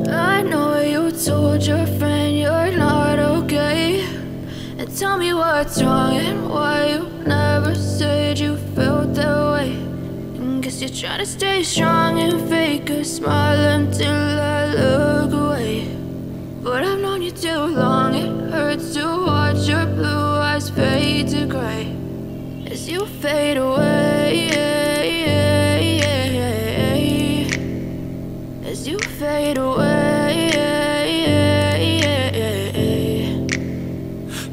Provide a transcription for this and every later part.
I know you told your friend you're not okay, and tell me what's wrong and why you never said you felt that way. And guess you're trying to stay strong and fake a smile until I look away. But I've known you too long, it hurts to watch your blue eyes fade to gray as you fade away, as you fade away.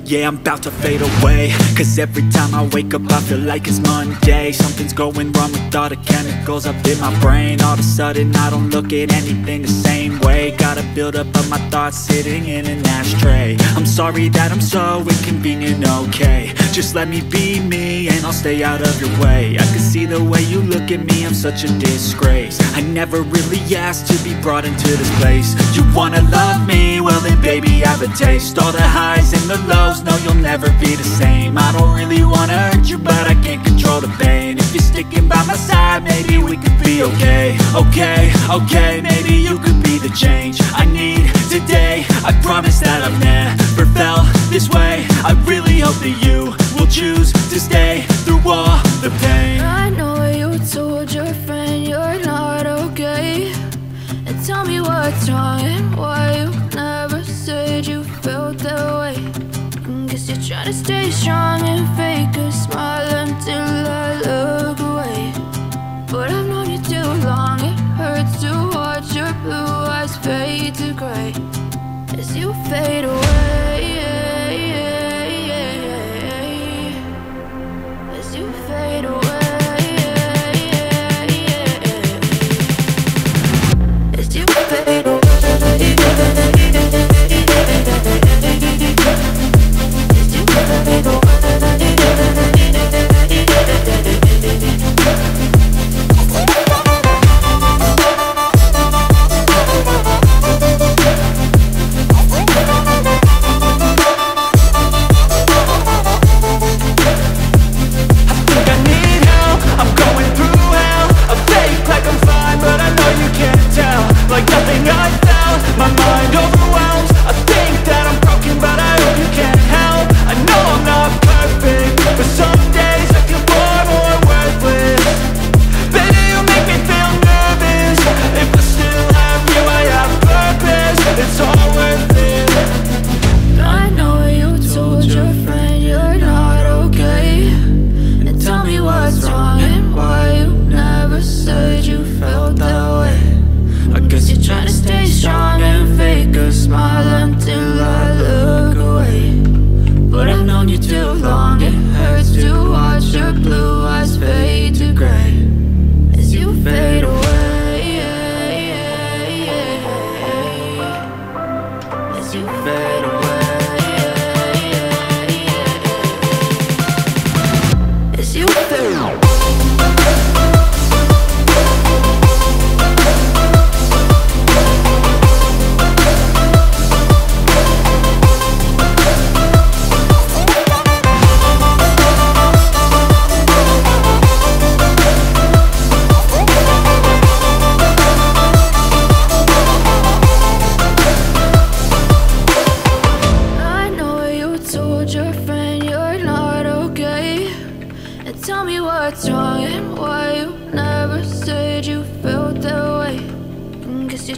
Yeah, I'm about to fade away, cause every time I wake up I feel like it's Monday. Something's going wrong with all the chemicals up in my brain. All of a sudden I don't look at anything the same way. Got a buildup of my thoughts sitting in an ashtray. I'm sorry that I'm so inconvenient, okay. Just let me be me and I'll stay out of your way. I can see the way you look at me, I'm such a disgrace. I never really asked to be brought into this place. You wanna love me? Well then baby, have a taste. All the highs and the lows, no, you'll never be the same. I don't really wanna hurt you, but I can't control the pain. If you're sticking by my side, maybe we could be okay. Okay, maybe you could be the change I need today. I promise that I've never felt this way. I really hope that you will choose to stay through all the pain. I know you told your friend you're not okay, and tell me what's wrong and why you never said you felt that way. Guess you're trying to stay strong and fake a smile until I look away. But I've known you too long, it hurts to watch your blue eyes fade to gray as you fade away, as you fade away, as you fade away.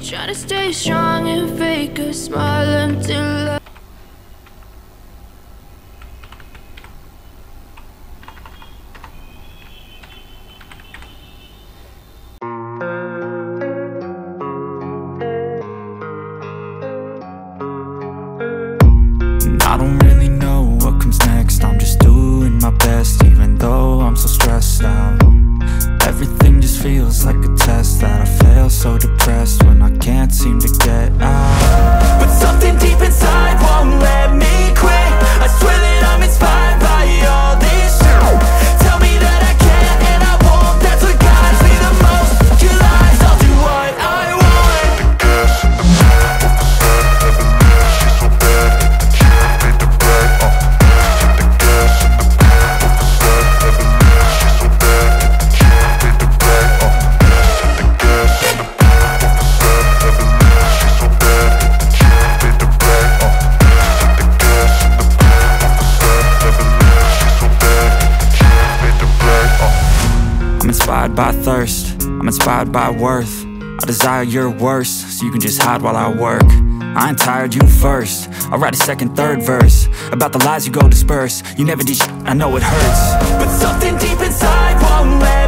Try to stay strong and fake a smile until I don't really know what comes next. I'm just doing my best, even though I'm so stressed out. Everything just feels like a test that I fail, so depressed when I can't seem to get out. But something deep inside won't let me quit. I swear that I'm inspired by all this shit. Tell me that I can and I won't. That's what guides me the most. Your lies, I'll do what I want. inspired by worth. I desire your worst, so you can just hide while I work. I ain't tired, you first. I'll write a second, third verse about the lies you go disperse. You never did shit, I know it hurts, but something deep inside won't let